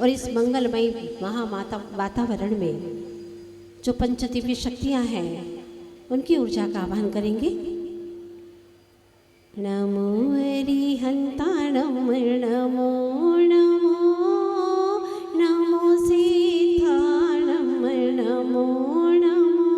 और इस मंगलमयी महामाता वातावरण में जो पंचदिव्य शक्तियाँ हैं उनकी ऊर्जा का आह्वान करेंगे। नमो अरिहंताणं नमो नमो नमो सीताणं नमो नमो।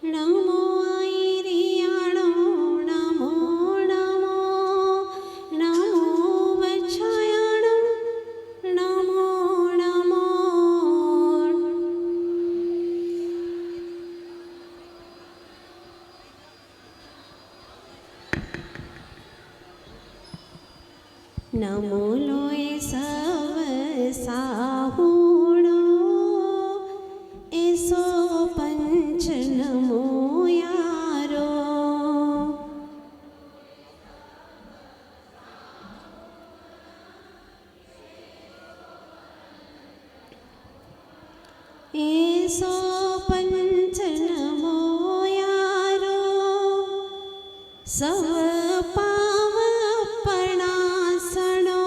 नमो आयरियाणो नमो नमो नमो वच्छायाणं नमो नमो। नमो लोय सव साहुणो एसो पंच नमो यारो। एसो पंच नमो यारो सव पाव अपनासणो।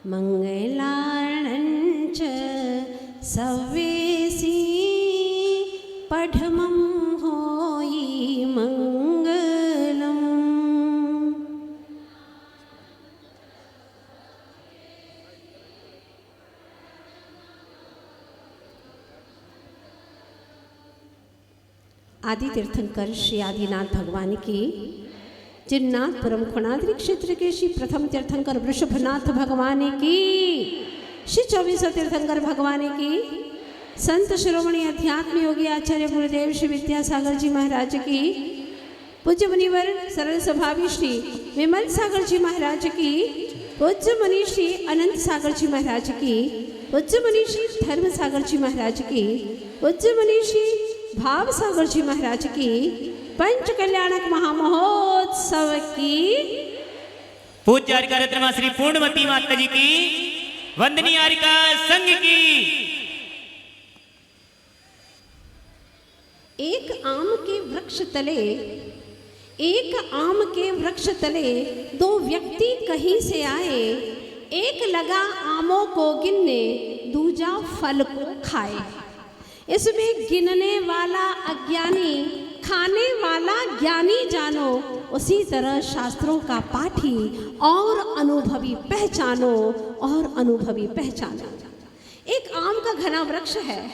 मंगलार्णञ्च सव्येसी पठमं होयि मंगलम्। आदि तीर्थंकर श्री आदिनाथ भगवान की, जिन्नाथ परम खुणाद्रि क्षेत्र के श्री प्रथम तीर्थंकर वृषभनाथ भगवान की, श्री 24 तीर्थंकर भगवान की, संत शिरोमणि अध्यात्म योगी आचार्य गुरुदेव श्री विद्यासागर जी महाराज की, पूज्य मुनिवर सरल स्वभावी श्री विमल सागर जी महाराज की, पूज्य मुनि श्री अनंत सागर जी महाराज की, पूज्य मुनि श्री धर्म सागर जी महाराज की, पूज्य मुनि श्री भाव सागर जी महाराज की, पंच कल्याणक महामहोत्सव की, पूज्य हरिका रत्नमा श्री पूर्णमती माता जी की, वंदनीय हरिका संघ की। एक आम के वृक्ष तले, एक आम के वृक्ष तले दो व्यक्ति कहीं से आए, एक लगा आमों को गिनने, दूजा फल को खाए। इसमें गिनने वाला अज्ञानी, खाने वाला ज्ञानी जानो, उसी तरह शास्त्रों का पाठी और अनुभवी पहचानो, और अनुभवी पहचानो। एक आम का घना वृक्ष है,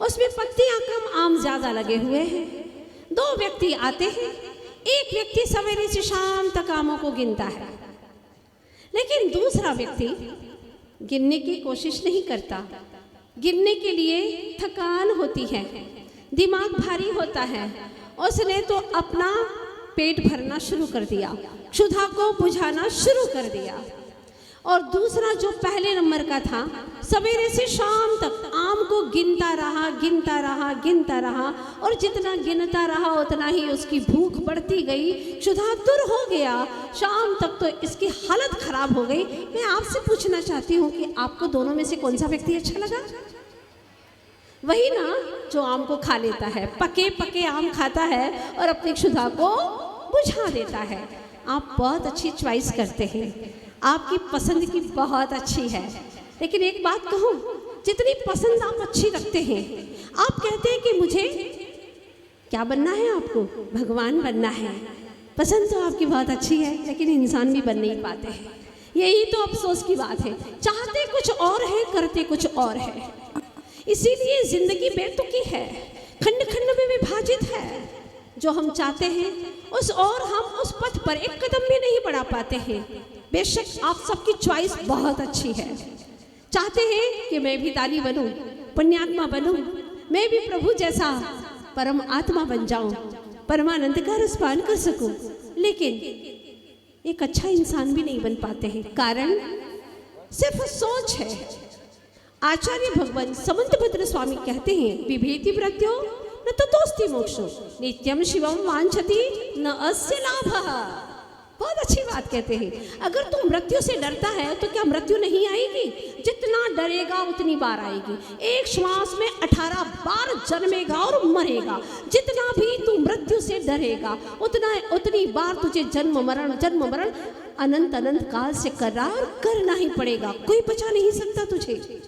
उसमें पत्तियां कम, आम ज्यादा लगे हुए हैं। दो व्यक्ति आते हैं, एक व्यक्ति सवेरे से शाम तक आमों को गिनता है, लेकिन दूसरा व्यक्ति गिनने की कोशिश नहीं करता। गिनने के लिए थकान होती है, दिमाग भारी होता है। उसने तो अपना पेट भरना शुरू कर दिया, क्षुधा को बुझाना शुरू कर दिया। और दूसरा जो पहले नंबर का था, सवेरे से शाम तक आम को गिनता रहा, गिनता रहा, गिनता रहा, और जितना गिनता रहा उतना ही उसकी भूख बढ़ती गई, क्षुधातुर हो गया। शाम तक तो इसकी हालत खराब हो गई। मैं आपसे पूछना चाहती हूँ कि आपको दोनों में से कौन सा व्यक्ति अच्छा लगा? वही ना जो आम को खा लेता है, पके पके आम खाता है और अपनी क्षुधा को बुझा देता है। आप बहुत अच्छी चॉइस करते हैं, आपकी पसंद की बहुत अच्छी है। लेकिन एक बात कहूँ, जितनी पसंद आप अच्छी रखते हैं, आप कहते हैं कि मुझे क्या बनना है, आपको भगवान बनना है। पसंद तो आपकी बहुत अच्छी है, लेकिन इंसान भी बन नहीं पाते हैं। यही तो अफसोस की बात है। चाहते कुछ और है, करते कुछ और है। इसीलिए जिंदगी बेतुकी है, खंड खंड में विभाजित है। जो हम चाहते हैं उस और हम उस पथ पर एक कदम भी नहीं बढ़ा पाते हैं। बेशक आप सबकी चॉइस बहुत अच्छी है। चाहते हैं कि मैं भी दानी बनूं, पुण्यात्मा बनूं, मैं भी प्रभु जैसा परम आत्मा बन जाऊं, परमानंद का रसपान कर सकूं, लेकिन एक अच्छा इंसान भी नहीं बन पाते हैं। कारण सिर्फ सोच है। आचार्य भगवान समंतभद्र स्वामी कहते हैं, विभेति प्रत्यो न ततोस्ति मोक्षो, नित्यम शिवम वांछति न अस्य लाभः। बहुत अच्छी बात कहते हैं। अगर तू मृत्यु से डरता है तो क्या मृत्यु नहीं आएगी? जितना डरेगा उतनी बार आएगी। एक श्वास में 18 बार जन्मेगा और मरेगा। जितना भी तू मृत्यु से डरेगा उतनी बार तुझे जन्म मरण अनंत अनंत काल से कर रहा और करना ही पड़ेगा। कोई बचा नहीं सकता तुझे।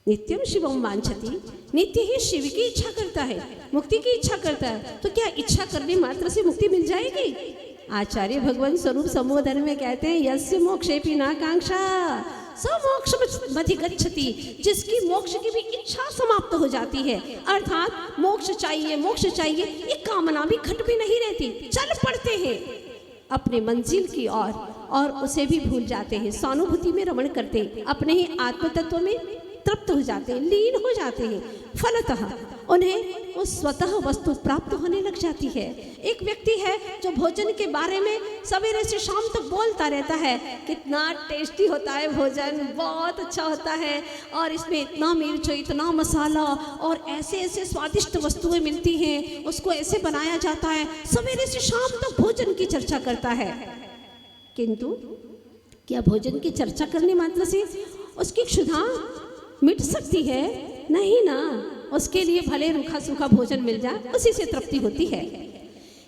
नित्यम शिवम वांछति, नित्य ही शिव की इच्छा करता है, मुक्ति की इच्छा करता है। तो क्या इच्छा करने मात्र से मुक्ति मिल जाएगी? आचार्य भगवान स्वरूप संबोधन में कहते हैं यस्य मोक्षेपि नाकांक्षा स मोक्षमधिगच्छति, जिसकी मोक्ष की भी इच्छा समाप्त हो जाती है। अर्थात मोक्ष चाहिए ये कामना भी घट भी नहीं रहती। चल पड़ते हैं अपने मंजिल की ओर और उसे भी भूल जाते हैं। स्वानुभूति में रमण करते, अपने ही आत्म तत्व में तृप्त हो जाते हैं, लीन हो जाते हैं। फलतः उन्हें उस स्वतः वस्तु प्राप्त होने लग जाती है। एक व्यक्ति है जो भोजन के बारे में सवेरे से शाम तक बोलता रहता है, कितना टेस्टी होता है भोजन, बहुत अच्छा होता है और इसमें इतना मिर्च, इतना मसाला और ऐसे ऐसे स्वादिष्ट वस्तुएं मिलती हैं, उसको ऐसे बनाया जाता है। सवेरे से शाम तक भोजन की चर्चा करता है। किंतु क्या भोजन की चर्चा करने मात्र से उसकी क्षुधा मिट सकती है? नहीं ना। उसके लिए भले रूखा सूखा भोजन मिल जाए, उसी से तृप्ति होती है।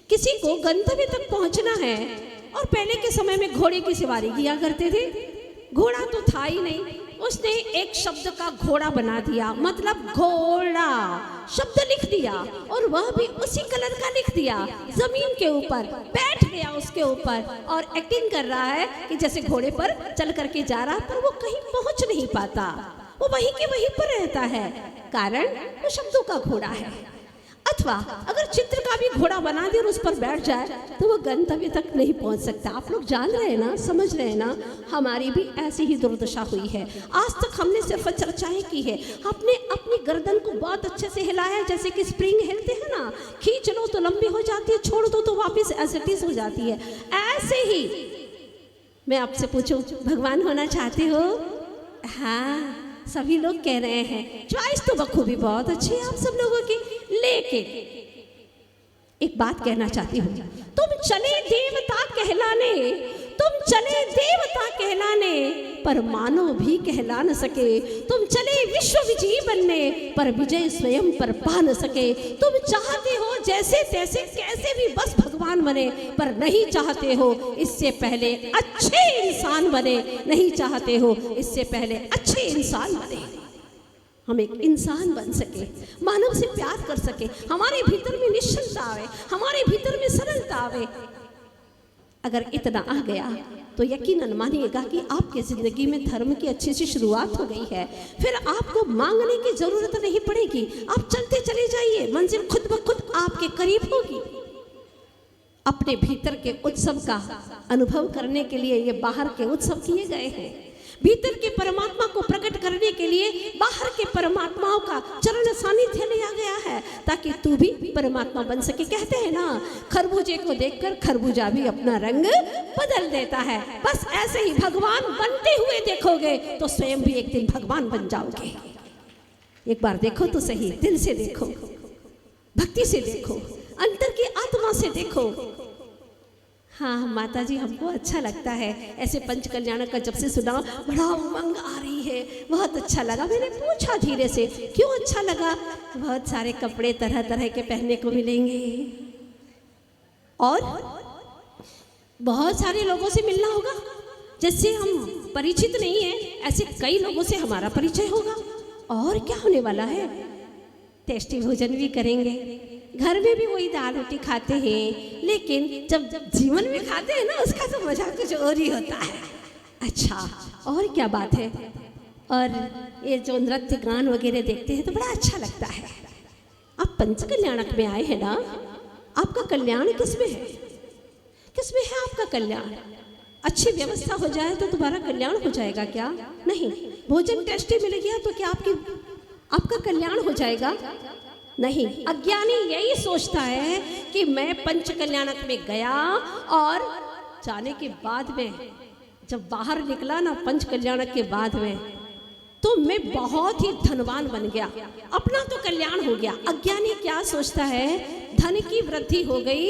किसी को गंतव्य तक पहुंचना है और पहले के समय में घोड़े की सवारी किया करते थे। घोड़ा तो था ही नहीं, उसने एक शब्द का घोड़ा बना दिया, मतलब घोड़ा शब्द लिख दिया और वह भी उसी कलर का लिख दिया। जमीन के ऊपर बैठ गया उसके ऊपर और एक्टिंग कर रहा है कि जैसे घोड़े पर चल करके जा रहा, पर वो कहीं पहुंच नहीं पाता, वो वहीं के वहीं पर रहता है, कारण वो शब्दों का घोड़ा है। अथवा अगर चित्र का भी घोड़ा बना दे और उस पर बैठ जाए तो वो गंतव्य तक नहीं पहुंच सकता। आप लोग जान रहे हैं ना, समझ रहे हैं ना, हमारी भी ऐसी ही दुर्दशा हुई है। आज तक हमने सिर्फ चर्चाएं की है, हमने अपनी गर्दन को बहुत अच्छे से हिलाया, जैसे कि स्प्रिंग हिलते हैं ना, खींच लो तो लंबी हो जाती है, छोड़ दो तो वापिस एज इट इज हो जाती है। ऐसे ही मैं आपसे पूछूं, भगवान होना चाहते हो? हाँ, सभी लोग कह रहे हैं। चॉइस तो बखूबी बहुत अच्छी है आप सब लोगों की, लेकिन एक बात कहना चाहती हूँ, तुम चले देवता कहलाने पर मानव भी कहला न सके। तुम चले विश्व विजयी बनने पर विजय स्वयं पर पा न सके। तुम चाहते हो जैसे तैसे कैसे भी बस भगवान बने, पर नहीं चाहते हो इससे पहले अच्छे इंसान बने, नहीं चाहते हो इससे पहले अच्छे इंसान बने। हम एक इंसान बन सके, मानव से प्यार कर सके, हमारे भीतर में निश्चलता आवे, हमारे भीतर में सरलता आवे। अगर इतना आ गया तो यकीनन मानिएगा कि आपकी जिंदगी में धर्म की अच्छी सी शुरुआत हो गई है। फिर आपको मांगने की जरूरत नहीं पड़ेगी, आप चलते चले जाइए, मंजिल खुद ब खुद आपके करीब होगी। अपने भीतर के उत्सव का अनुभव करने के लिए ये बाहर के उत्सव किए गए हैं। भीतर के परमात्मा को प्रकट करने के लिए बाहर के परमात्माओं का चरण सानिध्य लिया गया है, ताकि तू भी परमात्मा बन सके। कहते हैं ना, खरबूजे को देखकर खरबूजा भी अपना रंग बदल देता है। बस ऐसे ही भगवान बनते हुए देखोगे तो स्वयं भी एक दिन भगवान बन जाओगे। एक बार देखो तो सही, दिल से देखो, भक्ति से देखो, अंतर की आत्मा से देखो। हाँ माता जी, हमको अच्छा लगता है ऐसे पंच कल्याण का जब से सुना, बड़ा उमंग आ रही है, बहुत अच्छा लगा। मैंने पूछा धीरे से, क्यों अच्छा लगा? बहुत सारे कपड़े तरह तरह के पहनने को मिलेंगे और बहुत सारे लोगों से मिलना होगा, जिससे हम परिचित नहीं है, ऐसे कई लोगों से हमारा परिचय होगा। और क्या होने वाला है? टेस्टी भोजन भी करेंगे। घर में भी वही दाल रोटी खाते हैं, लेकिन जब जीवन में खाते हैं ना, उसका तो मजा कुछ और ही होता है। अच्छा, और क्या बात है? और ये जो नृत्य गान वगैरह देखते हैं तो बड़ा अच्छा लगता है। आप पंच कल्याणक में आए हैं ना, आपका कल्याण किसमें है? किसमें है आपका कल्याण? अच्छी व्यवस्था हो जाए तो तुम्हारा कल्याण हो जाएगा क्या? नहीं। भोजन टेस्टी मिल गया तो क्या आपका कल्याण हो जाएगा? नहीं। अज्ञानी यही सोचता है कि मैं पंच कल्याणक में गया और जाने के बाद में जब बाहर निकला ना पंच कल्याणक के बाद में, तो मैं बहुत ही धनवान बन गया, अपना तो कल्याण हो गया। अज्ञानी क्या सोचता है? धन की वृद्धि हो गई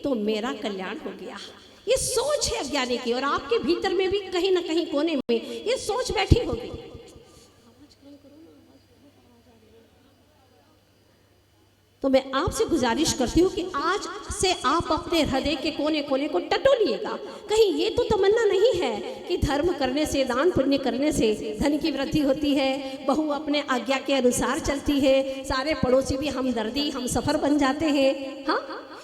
तो मेरा कल्याण हो गया। ये सोच है अज्ञानी की, और आपके भीतर में भी कहीं ना कहीं कोने में ये सोच बैठी होगी। तो मैं आपसे गुजारिश करती हूँ कि आज से आप अपने हृदय के कोने कोने को टटोलिएगा। कहीं ये तो तमन्ना नहीं है कि धर्म करने से, दान पुण्य करने से धन की वृद्धि होती है, बहू अपने आज्ञा के अनुसार चलती है, सारे पड़ोसी भी हमदर्दी हम सफ़र बन जाते हैं। हाँ,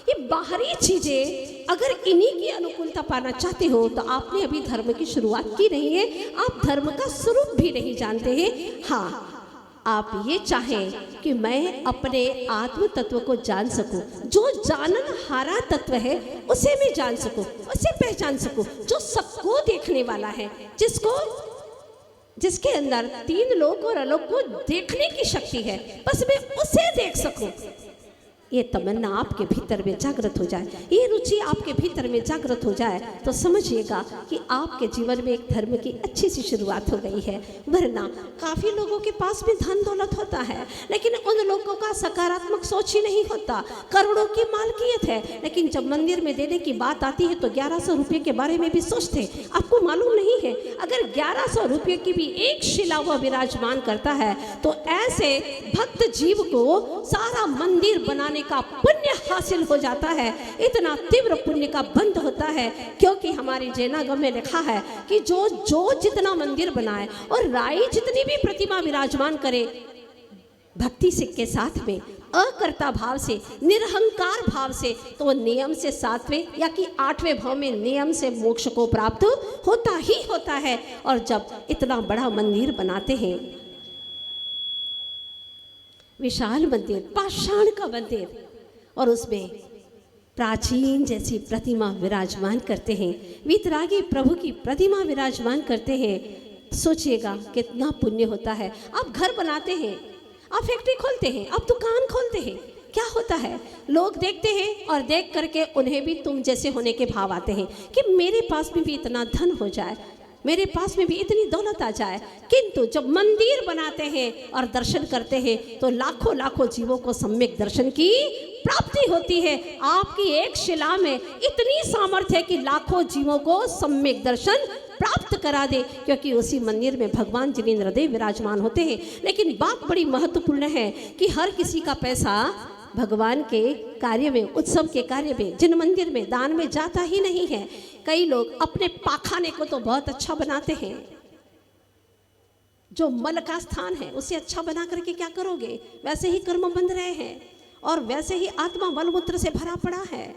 ये बाहरी चीज़ें अगर इन्हीं की अनुकूलता पाना चाहते हो तो आपने अभी धर्म की शुरुआत की नहीं है, आप धर्म का स्वरूप भी नहीं जानते हैं। हाँ, आप ये चाहें कि मैं अपने आत्म तत्व को जान सकूं, जो जानन हारा तत्व है उसे मैं जान सकूं, उसे पहचान सकूं, जो सबको देखने वाला है, जिसके अंदर तीन लोक और आलोक को देखने की शक्ति है, बस मैं उसे देख सकूं। ये तमन्ना आपके भीतर में जागृत हो जाए, ये रुचि आपके भीतर में जागृत हो जाए तो समझिएगा कि आपके जीवन में एक धर्म की अच्छी सी शुरुआत हो गई है। वरना काफ़ी लोगों के पास भी धन दौलत होता है, लेकिन उन लोगों का सकारात्मक सोच ही नहीं होता। करोड़ों की मालकियत है, लेकिन जब मंदिर में देने की बात आती है तो 1100 रुपये के बारे में भी सोचते। आपको मालूम नहीं है, अगर 1100 रुपये की भी एक शिला वह विराजमान करता है तो ऐसे भक्त जीव को सारा मंदिर बनाने का पुण्य हासिल हो जाता है। इतना तीव्र पुण्य का बंध होता है, क्योंकि हमारे जैनागम में लिखा है कि जो जितना मंदिर बनाए और राई जितनी भी प्रतिमा विराजमान करे, भक्ति सिख के साथ में अकर्ता भाव से, निरहंकार भाव से, तो नियम से 7वें या कि 8वें भाव में नियम से मोक्ष को प्राप्त होता ही होता है। और जब इतना बड़ा मंदिर बनाते हैं, विशाल मंदिर, पाषाण का मंदिर, और उसमें प्राचीन जैसी प्रतिमा विराजमान करते हैं, वीतरागी प्रभु की प्रतिमा विराजमान करते हैं, सोचिएगा कितना पुण्य होता है। आप घर बनाते हैं, आप फैक्ट्री खोलते हैं, आप दुकान खोलते हैं, क्या होता है, लोग देखते हैं और देख करके उन्हें भी तुम जैसे होने के भाव आते हैं कि मेरे पास भी इतना धन हो जाए, मेरे पास में भी इतनी दौलत आ जाए। किंतु जब मंदिर बनाते हैं और दर्शन करते हैं तो लाखों लाखों जीवों को सम्यक दर्शन की प्राप्ति होती है। आपकी एक शिला में इतनी सामर्थ्य है कि लाखों जीवों को सम्यक दर्शन प्राप्त करा दे, क्योंकि उसी मंदिर में भगवान जिनेंद्र देव विराजमान होते हैं। लेकिन बात बड़ी महत्वपूर्ण है कि हर किसी का पैसा भगवान के कार्य में, उत्सव के कार्य में, जिन मंदिर में दान में जाता ही नहीं है। कई लोग अपने पाखाने को तो बहुत अच्छा बनाते हैं, जो मल का स्थान है उसे अच्छा बना करके क्या करोगे, वैसे ही कर्म बंध रहे हैं और वैसे ही आत्मा मलमूत्र से भरा पड़ा है।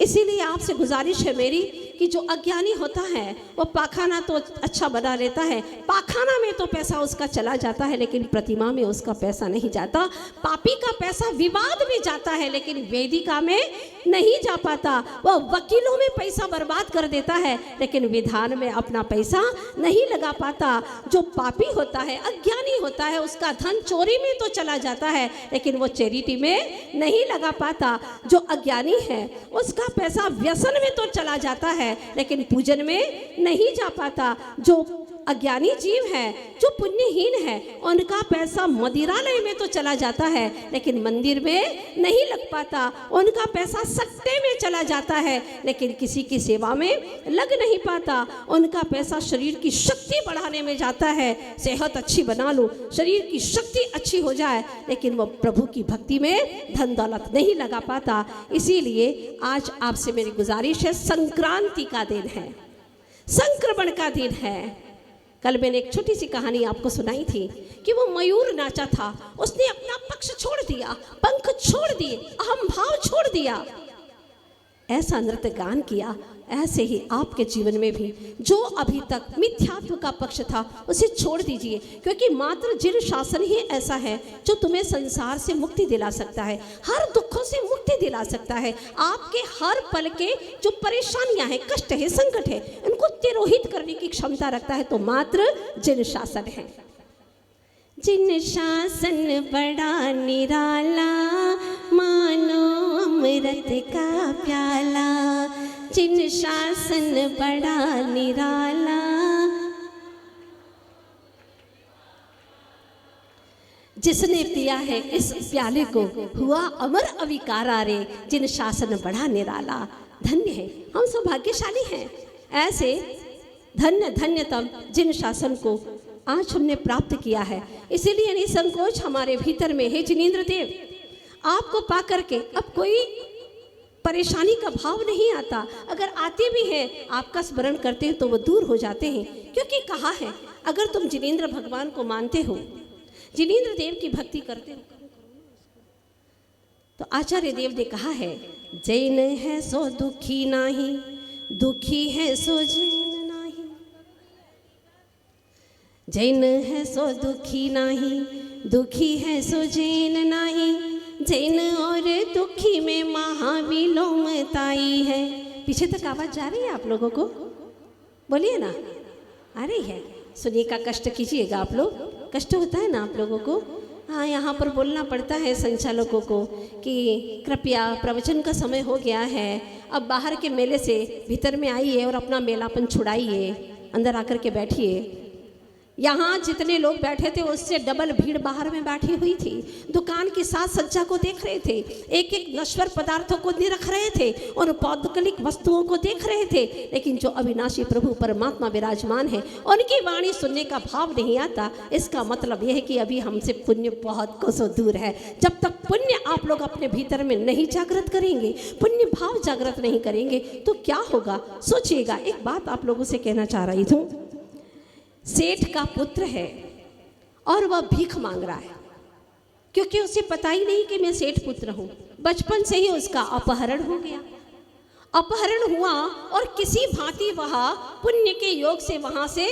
इसीलिए आपसे गुजारिश है मेरी कि जो अज्ञानी होता है वो पाखाना तो अच्छा बना लेता है, पाखाना में तो पैसा उसका चला जाता है, लेकिन प्रतिमा में उसका पैसा नहीं जाता। पापी का पैसा विवाद में जाता है, लेकिन वेदिका में नहीं जा पाता। वह वकीलों में पैसा बर्बाद कर देता है, लेकिन विधान में अपना पैसा नहीं लगा पाता। जो पापी होता है, अज्ञानी होता है, उसका धन चोरी में तो चला जाता है, लेकिन वो चैरिटी में नहीं लगा पाता। जो अज्ञानी है उसका पैसा व्यसन में तो चला जाता है, लेकिन पूजन में नहीं जा पाता। जो अज्ञानी जीव है, जो पुण्यहीन है, उनका पैसा मदिरालय में तो चला जाता है, लेकिन मंदिर में नहीं लग पाता। उनका पैसा सट्टे में चला जाता है, लेकिन किसी की सेवा में लग नहीं पाता। उनका पैसा शरीर की शक्ति बढ़ाने में जाता है, सेहत अच्छी बना लो, शरीर की शक्ति अच्छी हो जाए, लेकिन वो प्रभु की भक्ति में धन दौलत नहीं लगा पाता। इसीलिए आज आपसे मेरी गुजारिश है, संक्रांति का दिन है, संक्रमण का दिन है। कल मैंने एक छोटी सी कहानी आपको सुनाई थी कि वो मयूर नाचा था, उसने अपना पक्ष छोड़ दिया, पंख छोड़ दिए, अहम भाव छोड़ दिया, ऐसा नृत्य गान किया। ऐसे ही आपके जीवन में भी जो अभी तक मिथ्यात्व का पक्ष था उसे छोड़ दीजिए, क्योंकि मात्र जिन शासन ही ऐसा है जो तुम्हें संसार से मुक्ति दिला सकता है, हर दुखों से मुक्ति दिला सकता है। आपके हर पल के जो परेशानियां हैं, कष्ट है, संकट है, इनको तिरोहित करने की क्षमता रखता है तो मात्र जिन शासन है। जिन शासन बड़ा निराला, मानो अमृत का प्याला, जिन शासन बड़ा निराला, जिसने पिया है इस प्याले को, हुआ अमर अविकारा रे, जिन शासन बढ़ा निराला। धन्य है, हम सौभाग्यशाली हैं। ऐसे धन्य धन्य तम जिन शासन को आज हमने प्राप्त किया है। इसीलिए निसंकोच हमारे भीतर में है। जिनेंद्र देव, आपको पा करके अब कोई परेशानी का भाव नहीं आता। अगर आते भी हैं, आपका स्मरण करते हैं तो वो दूर हो जाते हैं। क्योंकि कहा है, अगर तुम जिनेंद्र भगवान को मानते हो, जिनेंद्र देव की भक्ति करते हो, तो आचार्य देव ने कहा है, जैन है सो दुखी नाही, दुखी है सो जैन नाही। जैन है सो दुखी नाही, दुखी है सो जैन नाही। जैन और दुखी में महाविलोमताई है। पीछे तक आवाज जा रही है आप लोगों को? बोलिए ना, आ रही है? सुनिए का कष्ट कीजिएगा आप लोग। कष्ट होता है ना आप लोगों को? हाँ, यहाँ पर बोलना पड़ता है संचालकों को कि कृपया प्रवचन का समय हो गया है, अब बाहर के मेले से भीतर में आइए और अपना मेलापन छुड़ाइए, अंदर आकर के बैठिए। यहाँ जितने लोग बैठे थे उससे डबल भीड़ बाहर में बैठी हुई थी। दुकान की साज सज्जा को देख रहे थे, एक एक नश्वर पदार्थों को निरख रहे थे और पौद्गलिक वस्तुओं को देख रहे थे। लेकिन जो अविनाशी प्रभु परमात्मा विराजमान है, उनकी वाणी सुनने का भाव नहीं आता। इसका मतलब यह है कि अभी हमसे पुण्य बहुत कोसों दूर है। जब तक पुण्य आप लोग अपने भीतर में नहीं जागृत करेंगे, पुण्य भाव जागृत नहीं करेंगे, तो क्या होगा सोचिएगा। एक बात आप लोगों से कहना चाह रही हूँ, सेठ का पुत्र है और वह भीख मांग रहा है, क्योंकि उसे पता ही नहीं कि मैं सेठ पुत्र हूं। बचपन से ही उसका अपहरण हो गया। अपहरण हुआ और किसी भांति वह पुण्य के योग से वहां से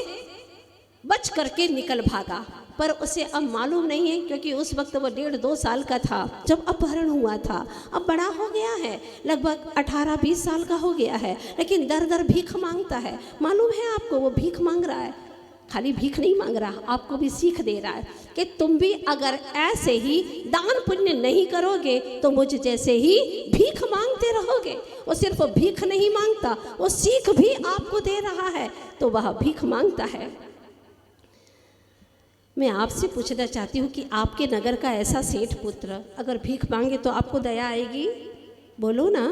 बच करके निकल भागा। पर उसे अब मालूम नहीं है, क्योंकि उस वक्त वो 1.5-2 साल का था जब अपहरण हुआ था। अब बड़ा हो गया है, लगभग 18-20 साल का हो गया है, लेकिन दर दर भीख मांगता है। मालूम है आपको, वो भीख मांग रहा है। खाली भीख नहीं मांग रहा, आपको भी सीख दे रहा है कि तुम भी अगर ऐसे ही दान पुण्य नहीं करोगे तो मुझ जैसे ही भीख मांगते रहोगे। वो सिर्फ भीख नहीं मांगता, वो सीख भी आपको दे रहा है, तो वह भीख मांगता है। मैं आपसे पूछना चाहती हूँ कि आपके नगर का ऐसा सेठ पुत्र अगर भीख मांगे तो आपको दया आएगी? बोलो ना,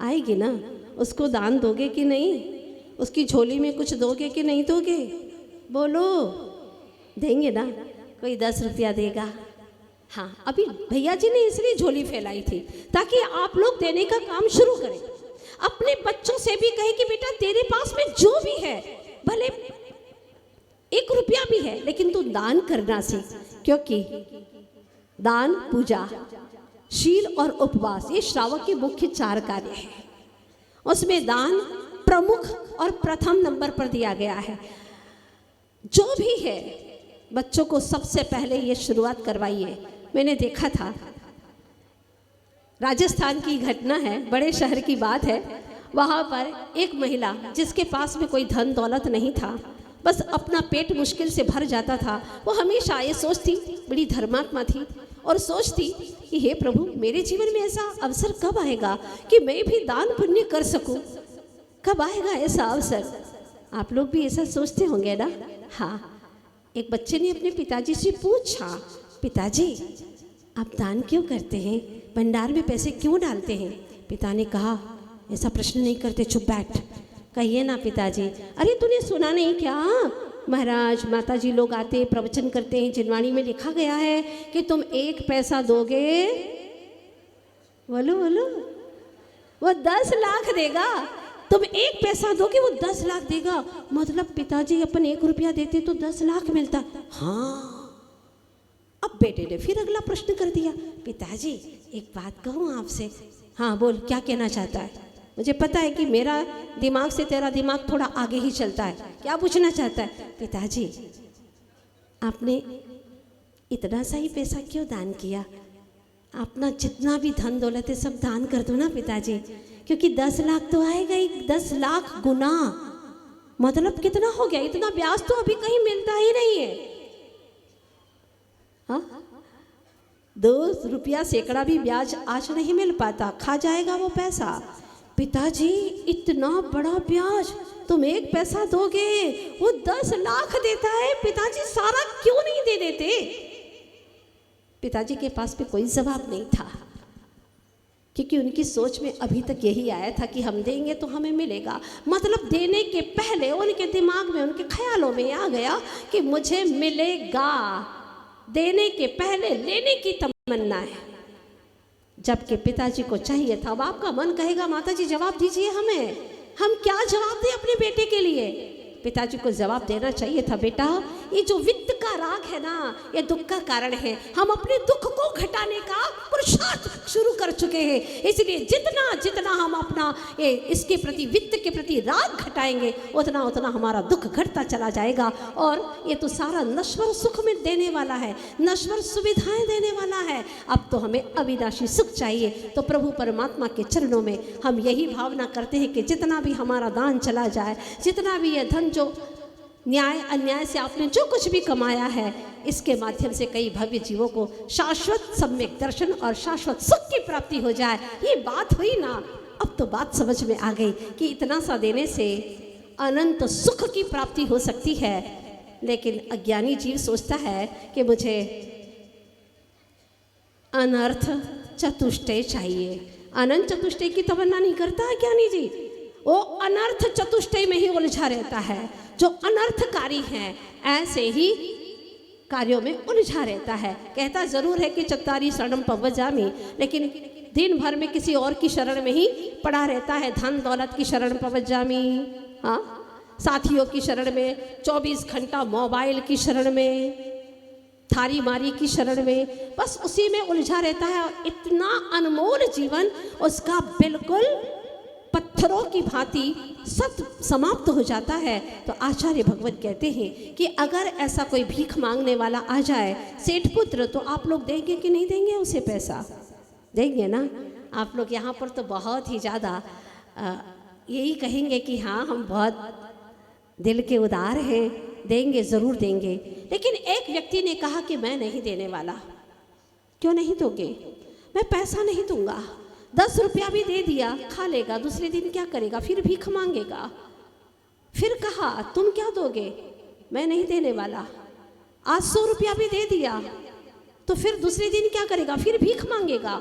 आएगी ना? उसको दान दोगे कि नहीं? उसकी झोली में कुछ दोगे कि नहीं दोगे? बोलो, देंगे ना? कोई 10 रुपया देगा? हाँ, अभी भैया जी ने इसलिए झोली फैलाई थी ताकि आप लोग देने का काम शुरू करें। अपने बच्चों से भी कहें कि बेटा तेरे पास में जो भी है, भले 1 रुपया भी है, लेकिन तू दान करना सीख। क्योंकि दान, पूजा, शील और उपवास, ये श्रावक के मुख्य 4 कार्य हैं। उसमें दान प्रमुख और प्रथम नंबर पर दिया गया है। जो भी है, बच्चों को सबसे पहले ये शुरुआत करवाइए। मैंने देखा था, राजस्थान की घटना है, बड़े शहर की बात है। वहाँ पर एक महिला जिसके पास में कोई धन दौलत नहीं था, बस अपना पेट मुश्किल से भर जाता था, वो हमेशा ये सोचती, बड़ी धर्मात्मा थी, और सोचती कि हे प्रभु, मेरे जीवन में ऐसा अवसर कब आएगा कि मैं भी दान पुण्य कर सकूं? कब आएगा ऐसा अवसर? आप लोग भी ऐसा सोचते होंगे ना? हाँ, एक बच्चे ने अपने पिताजी से पूछा, पिताजी आप दान क्यों करते हैं? भंडार में पैसे क्यों डालते हैं? पिता ने कहा, ऐसा प्रश्न नहीं करते, चुप बैठ। कहिए ना पिताजी। अरे तूने सुना नहीं क्या? महाराज माताजी लोग आते प्रवचन करते हैं, जिनवाणी में लिखा गया है कि तुम 1 पैसा दोगे, बोलो बोलो, वो 10 लाख देगा। तुम 1 पैसा दोगे, वो 10 लाख देगा। मतलब पिताजी अपन 1 रुपया देते तो 10 लाख मिलता। हाँ। अब बेटे ने फिर अगला प्रश्न कर दिया, पिताजी एक बात कहूँ आपसे? हाँ बोल, क्या कहना चाहता है? मुझे पता है कि मेरा दिमाग से तेरा दिमाग थोड़ा आगे ही चलता है। क्या पूछना चाहता है? पिताजी आपने इतना सा ही पैसा क्यों दान किया? अपना जितना भी धन दौलत है सब दान कर दो ना पिताजी, क्योंकि 10 लाख तो आएगा ही, 10 लाख गुना। मतलब कितना हो गया? इतना ब्याज तो अभी कहीं मिलता ही नहीं है। हाँ, 2 रुपया सैकड़ा भी ब्याज आज नहीं मिल पाता, खा जाएगा वो पैसा। पिताजी इतना बड़ा ब्याज, तुम 1 पैसा दोगे, वो 10 लाख देता है। पिताजी सारा क्यों नहीं दे देते? पिताजी के पास भी कोई जवाब नहीं था, क्योंकि उनकी सोच में अभी तक यही आया था कि हम देंगे तो हमें मिलेगा। मतलब देने के पहले उनके दिमाग में, उनके ख्यालों में आ गया कि मुझे मिलेगा। देने के पहले लेने की तमन्ना है, जबकि पिताजी को चाहिए था। अब आपका मन कहेगा माता जी जवाब दीजिए हमें, हम क्या जवाब दें अपने बेटे के लिए। पिताजी को जवाब देना चाहिए था, बेटा ये जो वित्त का राग है ना, ये दुख का कारण है। हम अपने दुख को घटाने का पुरुषार्थ शुरू कर चुके हैं, इसलिए जितना जितना हम अपना इसके प्रति, वित्त के प्रति राग घटाएंगे, उतना उतना हमारा दुख घटता चला जाएगा। और ये तो सारा नश्वर सुख में देने वाला है, नश्वर सुविधाएं देने वाला है। अब तो हमें अविनाशी सुख चाहिए। तो प्रभु परमात्मा के चरणों में हम यही भावना करते हैं कि जितना भी हमारा दान चला जाए, जितना भी यह धन जो न्याय अन्याय से आपने जो कुछ भी कमाया है, इसके माध्यम से कई भव्य जीवों को शाश्वत सम्यक दर्शन और शाश्वत सुख की प्राप्ति हो जाए। ये बात हुई ना। अब तो बात समझ में आ गई कि इतना सा देने से अनंत सुख की प्राप्ति हो सकती है। लेकिन अज्ञानी जीव सोचता है कि मुझे अनर्थ चतुष्टय चाहिए। अनंत चतुष्टय की तमन्ना नहीं करता है ज्ञानी जी, वो अनर्थ चतुष्टय में ही उलझा रहता है। जो अनर्थकारी हैं ऐसे ही कार्यों में उलझा रहता है। कहता जरूर है कि चत्तारी शरणम पवजामी, लेकिन दिन भर में किसी और की शरण में ही पड़ा रहता है। धन दौलत की शरण पवजामी, हाँ, साथियों की शरण में, 24 घंटा मोबाइल की शरण में, थारी मारी की शरण में, बस उसी में उलझा रहता है। और इतना अनमोल जीवन उसका बिल्कुल पत्थरों की भांति सत समाप्त हो जाता है। तो आचार्य भगवत कहते हैं कि अगर ऐसा कोई भीख मांगने वाला आ जाए, सेठ पुत्र, तो आप लोग देंगे कि नहीं देंगे उसे पैसा? देंगे ना। आप लोग यहाँ पर तो बहुत ही ज़्यादा यही कहेंगे कि हाँ हम बहुत दिल के उदार हैं, देंगे, ज़रूर देंगे। लेकिन एक व्यक्ति ने कहा कि मैं नहीं देने वाला। क्यों नहीं दोगे? मैं पैसा नहीं दूंगा। 10 रुपया भी दे दिया, खा लेगा, दूसरे दिन क्या करेगा? फिर भीख मांगेगा। फिर कहा तुम क्या दोगे? मैं नहीं देने वाला। आज 100 रुपया भी दे दिया, तो फिर दूसरे दिन क्या करेगा? फिर भीख मांगेगा।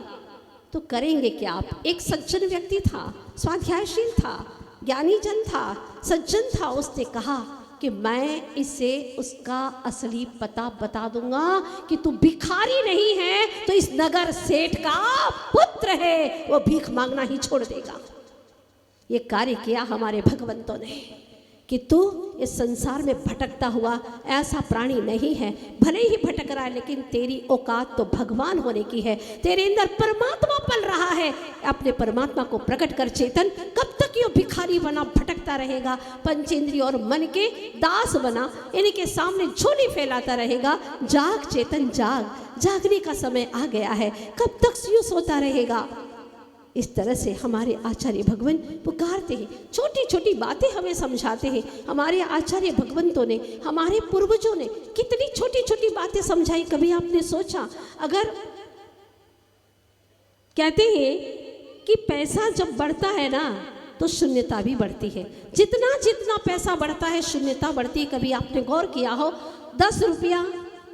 तो करेंगे क्या आप? एक सज्जन व्यक्ति था, स्वाध्यायशील था, ज्ञानी जन था, सज्जन था। उसने कहा कि मैं इसे उसका असली पता बता दूंगा कि तू भिखारी नहीं है, तो इस नगर सेठ का पुत्र है, वो भीख मांगना ही छोड़ देगा। ये कार्य किया हमारे भगवंतों ने कि तू इस संसार में भटकता हुआ ऐसा प्राणी नहीं है। भले ही भटक रहा है, लेकिन तेरी औकात तो भगवान होने की है। तेरे अंदर परमात्मा पल रहा है। अपने परमात्मा को प्रकट कर चेतन। कब तक ये भिखारी बना भटकता रहेगा? पंचेंद्रिय और मन के दास बना इनके सामने झोली फैलाता रहेगा। जाग चेतन जाग, जागने का समय आ गया है। कब तक यूं सोता रहेगा? इस तरह से हमारे आचार्य भगवान पुकारते हैं, छोटी छोटी बातें हमें समझाते हैं। हमारे आचार्य भगवंतों ने, हमारे पूर्वजों ने कितनी छोटी छोटी बातें समझाई। कभी आपने सोचा? अगर कहते हैं कि पैसा जब बढ़ता है ना, तो शून्यता भी बढ़ती है। जितना जितना पैसा बढ़ता है, शून्यता बढ़ती है। कभी आपने गौर किया हो? 10 रुपया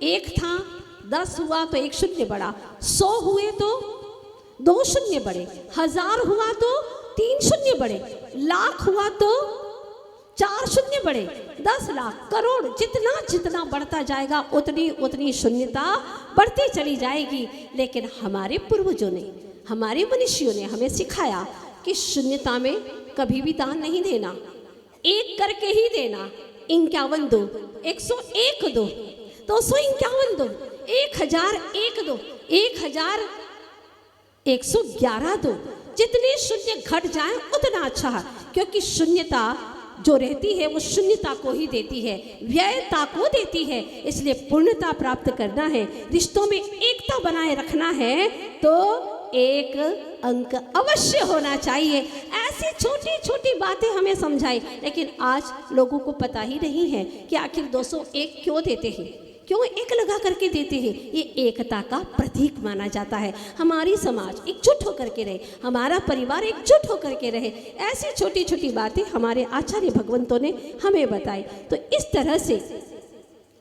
एक था, 10 हुआ तो एक शून्य बढ़ा, 100 हुए तो 2 शून्य बढ़े, 1000 हुआ तो 3 शून्य बढ़े, लाख हुआ तो 4 शून्य बढ़े, 10 लाख, करोड़, जितना जितना बढ़ता जाएगा उतनी उतनी शून्यता बढ़ती चली जाएगी। लेकिन हमारे पूर्वजों ने, हमारे मनुष्यों ने हमें सिखाया कि शून्यता में कभी भी दान नहीं देना, एक करके ही देना। 51 दो, 101 दो, 251 दो, 1001 दो, 1111 दो। जितने शून्य घट जाए उतना अच्छा है, क्योंकि शून्यता जो रहती है वो शून्यता को ही देती है, व्ययता को देती है। इसलिए पूर्णता प्राप्त करना है, रिश्तों में एकता बनाए रखना है, तो एक अंक अवश्य होना चाहिए। ऐसी छोटी छोटी बातें हमें समझाई। लेकिन आज लोगों को पता ही नहीं है कि आखिर 201 क्यों देते हैं, क्यों एक लगा करके देते हैं। ये एकता का प्रतीक माना जाता है। हमारी समाज एकजुट होकर के रहे, हमारा परिवार एकजुट होकर के रहे। ऐसी छोटी छोटी बातें हमारे आचार्य भगवंतों ने हमें बताई। तो इस तरह से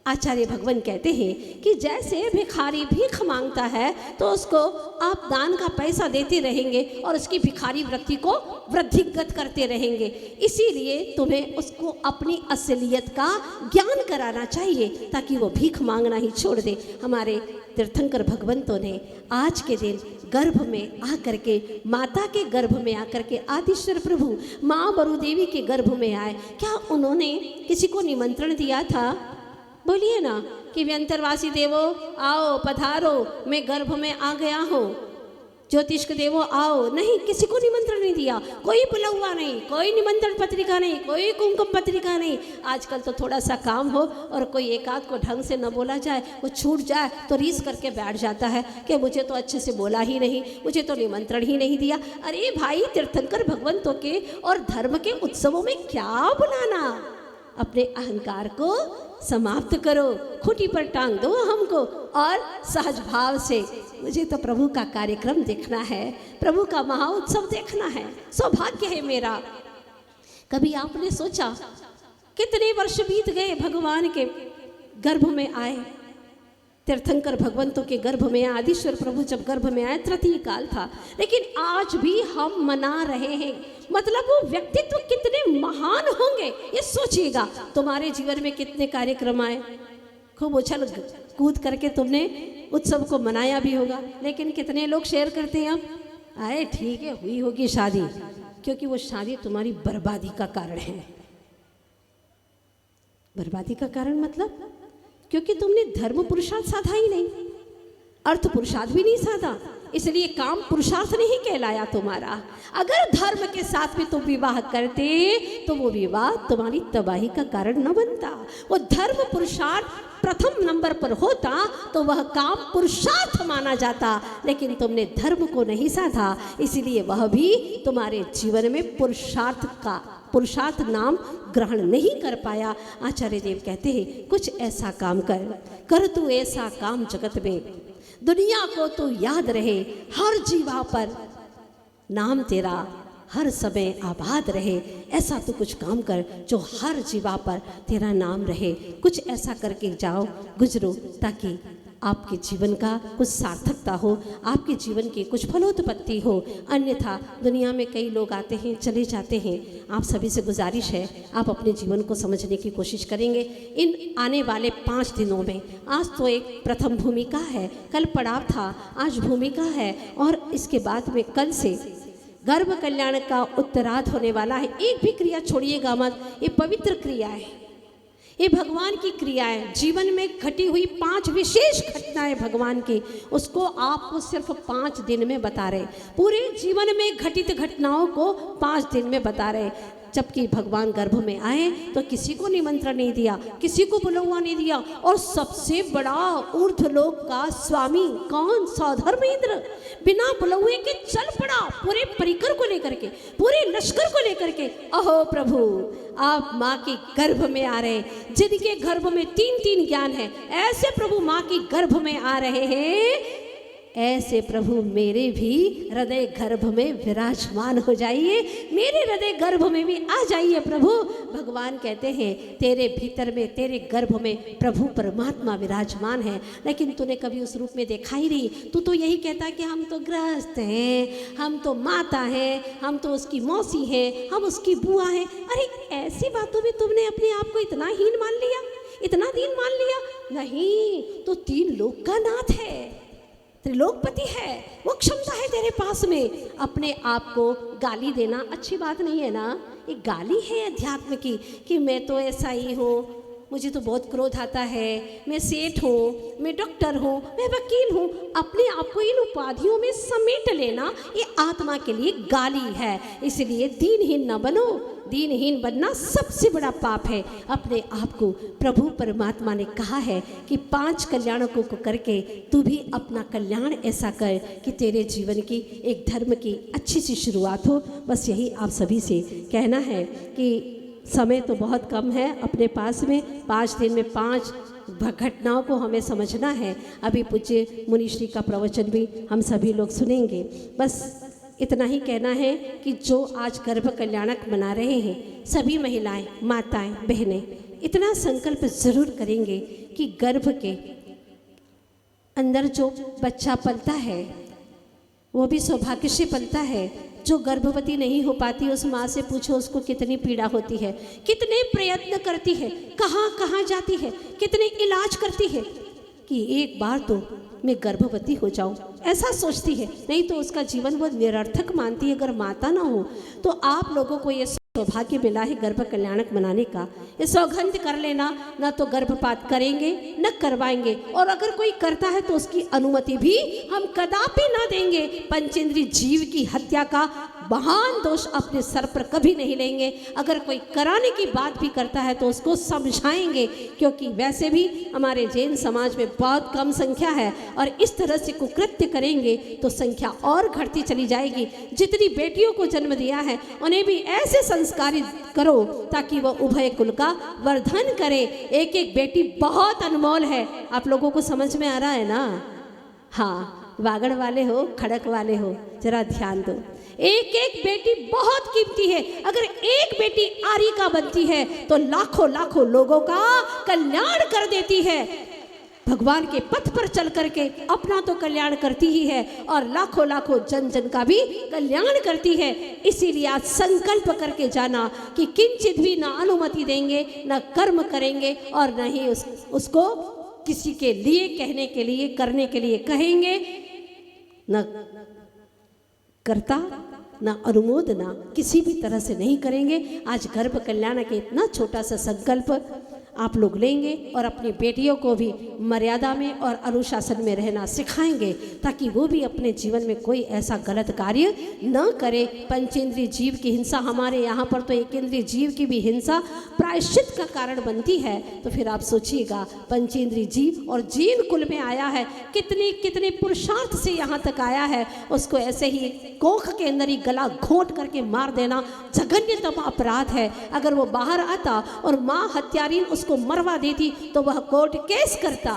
आचार्य भगवान कहते हैं कि जैसे भिखारी भीख मांगता है तो उसको आप दान का पैसा देते रहेंगे और उसकी भिखारी वृत्ति को वृद्धिगत करते रहेंगे। इसीलिए तुम्हें उसको अपनी असलियत का ज्ञान कराना चाहिए ताकि वो भीख मांगना ही छोड़ दे। हमारे तीर्थंकर भगवंतों ने आज के दिन गर्भ में आकर के, माता के गर्भ में आकर के, आदिश्वर प्रभु माँ बरुदेवी के गर्भ में आए। क्या उन्होंने किसी को निमंत्रण दिया था? बोलिए ना कि व्यंतरवासी देवो आओ पधारो, मैं गर्भ में आ गया हूँ, ज्योतिष्क देवो आओ। नहीं, किसी को निमंत्रण नहीं दिया, कोई बुलावा नहीं, कोई निमंत्रण पत्रिका नहीं, कोई कुमकुम पत्रिका नहीं। आजकल तो थोड़ा सा काम हो और कोई एक आध को ढंग से न बोला जाए, वो छूट जाए तो रीस करके बैठ जाता है कि मुझे तो अच्छे से बोला ही नहीं, मुझे तो निमंत्रण ही नहीं दिया। अरे भाई, तीर्थंकर भगवंतों के और धर्म के उत्सवों में क्या बुलाना? अपने अहंकार को समाप्त करो, खूंटी पर टांग दो हमको और सहज भाव से मुझे तो प्रभु का कार्यक्रम देखना है, प्रभु का महाउत्सव देखना है, सौभाग्य है मेरा। कभी आपने सोचा कितने वर्ष बीत गए भगवान के गर्भ में आए, तीर्थंकर भगवंतों के गर्भ में, आदिश्वर प्रभु जब गर्भ में आए तृतीय काल था, लेकिन आज भी हम मना रहे हैं। मतलब वो व्यक्तित्व कितने महान होंगे ये सोचिएगा। तुम्हारे जीवन में कितने कार्यक्रम आए, खूब उछल कूद करके तुमने उत्सव को मनाया भी होगा, लेकिन कितने लोग शेयर करते हैं अब आए ठीक है हुई होगी शादी, क्योंकि वो शादी तुम्हारी बर्बादी का कारण है। बर्बादी का कारण मतलब क्योंकि तुमने धर्म पुरुषार्थ साधा ही नहीं, अर्थ पुरुषार्थ भी नहीं साधा, इसलिए काम पुरुषार्थ नहीं कहलाया तुम्हारा। अगर धर्म के साथ में तुम विवाह करते तो वो विवाह तुम्हारी तबाही का कारण न बनता। वो धर्म पुरुषार्थ प्रथम नंबर पर होता तो वह काम पुरुषार्थ माना जाता, लेकिन तुमने धर्म को नहीं साधा, इसलिए वह भी तुम्हारे जीवन में पुरुषार्थ नाम ग्रहण नहीं कर पाया। आचार्य देव कहते हैं कुछ ऐसा काम कर तू ऐसा काम जगत में, दुनिया को तो याद रहे, हर जीवा पर नाम तेरा हर समय आबाद रहे। ऐसा तो कुछ काम कर जो हर जीवा पर तेरा नाम रहे। कुछ ऐसा करके जाओ, गुजरो, ताकि आपके जीवन का कुछ सार्थकता हो, आपके जीवन की कुछ फलोत्पत्ति हो। अन्यथा दुनिया में कई लोग आते हैं चले जाते हैं। आप सभी से गुजारिश है आप अपने जीवन को समझने की कोशिश करेंगे इन आने वाले 5 दिनों में। आज तो एक प्रथम भूमिका है, कल पड़ाव था, आज भूमिका है, और इसके बाद में कल से गर्भ कल्याण का उत्तरार्ध होने वाला है। एक भी क्रिया छोड़िएगा मत, ये पवित्र क्रिया है, ये भगवान की क्रियाएं। जीवन में घटी हुई 5 विशेष घटनाएं भगवान की, उसको आपको सिर्फ 5 दिन में बता रहे। पूरे जीवन में घटित घटनाओं को 5 दिन में बता रहे। जबकि भगवान गर्भ में आए तो किसी को निमंत्रण नहीं दिया, किसी को बुलावा नहीं दिया, और सबसे बड़ा ऊर्ध्वलोक का स्वामी कौन? सौधर्म इंद्र बिना बुलावे के चल पड़ा, पूरे परिकर को लेकर के, पूरे लश्कर को लेकर के। अहो प्रभु, आप माँ के गर्भ में आ रहे, जिनके गर्भ में 3 ज्ञान है, ऐसे प्रभु माँ की गर्भ में आ रहे हैं। ऐसे प्रभु मेरे भी हृदय गर्भ में विराजमान हो जाइए, मेरे हृदय गर्भ में भी आ जाइए प्रभु। भगवान कहते हैं तेरे भीतर में, तेरे गर्भ में प्रभु परमात्मा विराजमान है, लेकिन तूने कभी उस रूप में देखा ही नहीं। तू तो यही कहता कि हम तो गृहस्थ हैं, हम तो माता हैं, हम तो उसकी मौसी हैं, हम उसकी बुआ हैं। अरे ऐसी बातों में तुमने अपने आप को इतना हीन मान लिया, इतना दीन मान लिया? नहीं, तो 3 लोक का नाथ है, त्रिलोकपति है, वो क्षमता है तेरे पास में। अपने आप को गाली देना अच्छी बात नहीं है ना, ये गाली है अध्यात्म की कि मैं तो ऐसा ही हूँ, मुझे तो बहुत क्रोध आता है, मैं सेठ हूँ, मैं डॉक्टर हूँ, मैं वकील हूँ। अपने आप को इन उपाधियों में समेट लेना ये आत्मा के लिए गाली है। इसलिए दीनहीन न बनो, दीनहीन बनना सबसे बड़ा पाप है। अपने आप को प्रभु परमात्मा ने कहा है कि 5 कल्याणों को करके तू भी अपना कल्याण ऐसा कर कि तेरे जीवन की एक धर्म की अच्छी सी शुरुआत हो। बस यही आप सभी से कहना है कि समय तो बहुत कम है अपने पास में, 5 दिन में 5 घटनाओं को हमें समझना है। अभी पूज्य मुनिश्री का प्रवचन भी हम सभी लोग सुनेंगे। बस इतना ही कहना है कि जो आज गर्भ कल्याणक मना रहे हैं सभी महिलाएं, माताएं, बहनें, इतना संकल्प जरूर करेंगे कि गर्भ के अंदर जो बच्चा पलता है वो भी सौभाग्य से पलता है। जो गर्भवती नहीं हो पाती उस माँ से पूछो उसको कितनी पीड़ा होती है, कितने प्रयत्न करती है, कहाँ कहाँ जाती है, कितने इलाज करती है कि एक बार तो मैं गर्भवती हो जाऊं, ऐसा सोचती है। नहीं तो उसका जीवन वो निरर्थक मानती है अगर माता ना हो। तो आप लोगों को ये सौभाग्य मिला है गर्भ कल्याणक मनाने का, ये सौगंध कर लेना, ना तो गर्भपात करेंगे न करवाएंगे, और अगर कोई करता है तो उसकी अनुमति भी हम कदापि ना देंगे। पंचेंद्रीय जीव की हत्या का महान दोष अपने सर पर कभी नहीं लेंगे। अगर कोई कराने की बात भी करता है तो उसको समझाएंगे, क्योंकि वैसे भी हमारे जैन समाज में बहुत कम संख्या है और इस तरह से कुकृत्य करेंगे तो संख्या और घटती चली जाएगी। जितनी बेटियों को जन्म दिया है उन्हें भी ऐसे संस्कारित करो ताकि वो उभय कुल का वर्धन करे। एक एक बेटी बहुत अनमोल है। आप लोगों को समझ में आ रहा है ना? हाँ, वागड़ वाले हो, खड़क वाले हो, जरा ध्यान दो। एक एक बेटी बहुत कीमती है। अगर एक बेटी आरी का बनती है तो लाखों लाखों लोगों का कल्याण कर देती है। भगवान के पथ पर चल करके अपना तो कल्याण करती ही है और लाखों लाखों जन जन का भी कल्याण करती है। इसीलिए आज संकल्प करके जाना कि किंचित भी ना अनुमति देंगे, ना कर्म करेंगे और न ही उसको किसी के लिए कहने के लिए करने के लिए कहेंगे। न करता ना अनुमोदना किसी भी तरह से नहीं करेंगे। आज गर्भ कल्याण के इतना छोटा सा संकल्प आप लोग लेंगे और अपनी बेटियों को भी मर्यादा में और अनुशासन में रहना सिखाएंगे ताकि वो भी अपने जीवन में कोई ऐसा गलत कार्य न करे। पंचेंद्रीय जीव की हिंसा, हमारे यहाँ पर तो एक इंद्रिय जीव की भी हिंसा प्रायश्चित का कारण बनती है। तो फिर आप सोचिएगा, पंचेंद्रीय जीव और जीन कुल में आया है, कितने कितने पुरुषार्थ से यहाँ तक आया है, उसको ऐसे ही कोख के अंदर ही गला घोंट करके मार देना जघन्यतम अपराध है। अगर वो बाहर आता और माँ हत्यारीन उसको मरवा देती तो वह कोर्ट केस करता,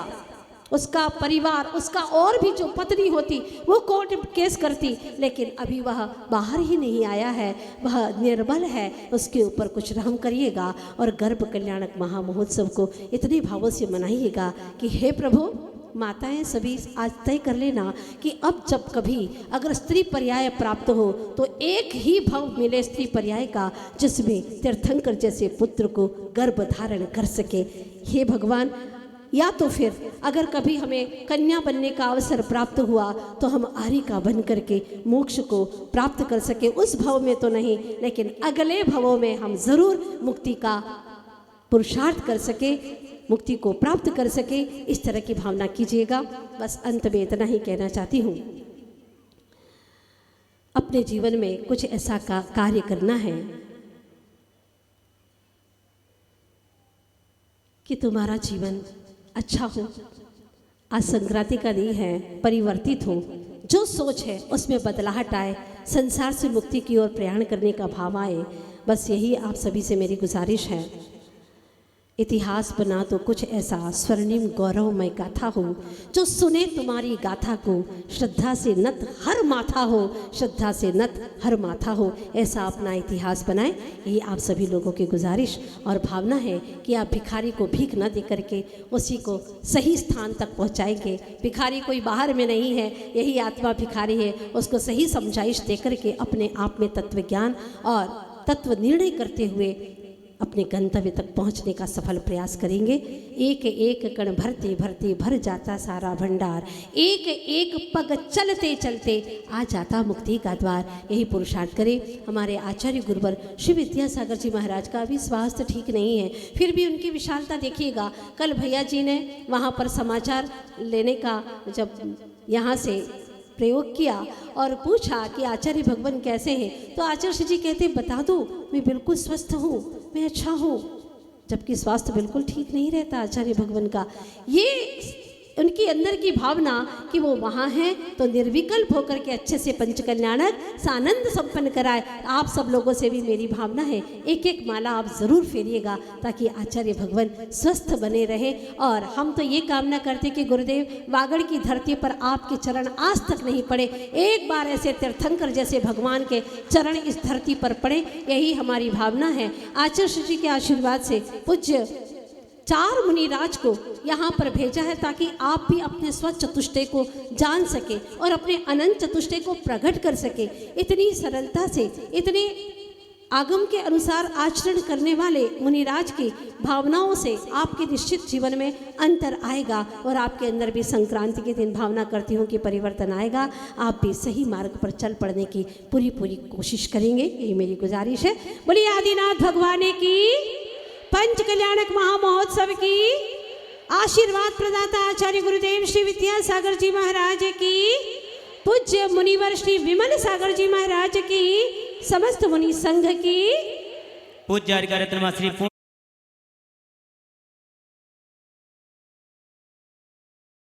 उसका परिवार, उसका और भी जो पत्नी होती वो कोर्ट केस करती। लेकिन अभी वह बाहर ही नहीं आया है, वह निर्बल है, उसके ऊपर कुछ रहम करिएगा और गर्भ कल्याणक महामहोत्सव को इतने भावों से मनाइएगा कि हे प्रभु, माताएं सभी आज तय कर लेना कि अब जब कभी अगर स्त्री पर्याय प्राप्त हो तो एक ही भव मिले स्त्री पर्याय का, जिसमें तीर्थंकर जैसे पुत्र को गर्भ धारण कर सके। हे भगवान, या तो फिर अगर कभी हमें कन्या बनने का अवसर प्राप्त हुआ तो हम आरिका बन करके मोक्ष को प्राप्त कर सके। उस भव में तो नहीं, लेकिन अगले भवों में हम जरूर मुक्ति का पुरुषार्थ कर सके, मुक्ति को प्राप्त कर सके। इस तरह की भावना कीजिएगा। बस अंत में इतना ही कहना चाहती हूँ, अपने जीवन में कुछ ऐसा कार्य करना है कि तुम्हारा जीवन अच्छा हो। आज संक्रांति का दिन है, परिवर्तित हो, जो सोच है उसमें बदलाहट आए, संसार से मुक्ति की ओर प्रयाण करने का भाव आए। बस यही आप सभी से मेरी गुजारिश है। इतिहास बना तो कुछ ऐसा स्वर्णिम गौरवमय गाथा हो, जो सुने तुम्हारी गाथा को श्रद्धा से नत हर माथा हो, श्रद्धा से नत हर माथा हो। ऐसा अपना इतिहास बनाए, ये आप सभी लोगों की गुजारिश और भावना है कि आप भिखारी को भीख न दे करके उसी को सही स्थान तक पहुंचाएंगे। भिखारी कोई बाहर में नहीं है, यही आत्मा भिखारी है। उसको सही समझाइश दे करके अपने आप में तत्व ज्ञान और तत्व निर्णय करते हुए अपने गंतव्य तक पहुंचने का सफल प्रयास करेंगे। एक एक कण भरते भरते भर जाता सारा भंडार, एक एक पग चलते चलते आ जाता मुक्ति का द्वार। यही पुरुषार्थ करें। हमारे आचार्य गुरुवर श्री विद्यासागर जी महाराज का भी स्वास्थ्य ठीक नहीं है, फिर भी उनकी विशालता देखिएगा। कल भैया जी ने वहाँ पर समाचार लेने का जब यहाँ से प्रयोग किया और पूछा कि आचार्य भगवान कैसे हैं, तो आचार्य जी कहते बता दो, मैं बिल्कुल स्वस्थ हूँ, मैं अच्छा हूँ। जबकि स्वास्थ्य बिल्कुल ठीक नहीं रहता आचार्य भगवान का। ये उनकी अंदर की भावना कि वो वहाँ हैं तो निर्विकल्प होकर के अच्छे से पंचकल्याणक सानंद संपन्न कराए। आप सब लोगों से भी मेरी भावना है, एक एक माला आप ज़रूर फेरिएगा ताकि आचार्य भगवान स्वस्थ बने रहे। और हम तो ये कामना करते कि गुरुदेव वागड़ की धरती पर आपके चरण आज तक नहीं पड़े, एक बार ऐसे तीर्थंकर जैसे भगवान के चरण इस धरती पर पड़े, यही हमारी भावना है। आचार्य जी के आशीर्वाद से पूज्य 4 मुनिराज को यहाँ पर भेजा है ताकि आप भी अपने स्व चतुष्टय को जान सके और अपने अनंत चतुष्टय को प्रकट कर सके। इतनी सरलता से, इतने आगम के अनुसार आचरण करने वाले मुनिराज की भावनाओं से आपके निश्चित जीवन में अंतर आएगा और आपके अंदर भी संक्रांति के दिन भावना करती हूँ कि परिवर्तन आएगा। आप भी सही मार्ग पर चल पड़ने की पूरी कोशिश करेंगे, यही मेरी गुजारिश है। बोलिए आदिनाथ भगवान की, पंच कल्याणक महामहोत्सव की, आशीर्वाद प्रदाता आचार्य गुरुदेव श्री विद्यासागर जी महाराज की, पूज्य मुनिवर श्री विमल सागर जी महाराज की, समस्त मुनि संघ की, पूज्य हरिका रत्न श्री पूर्ण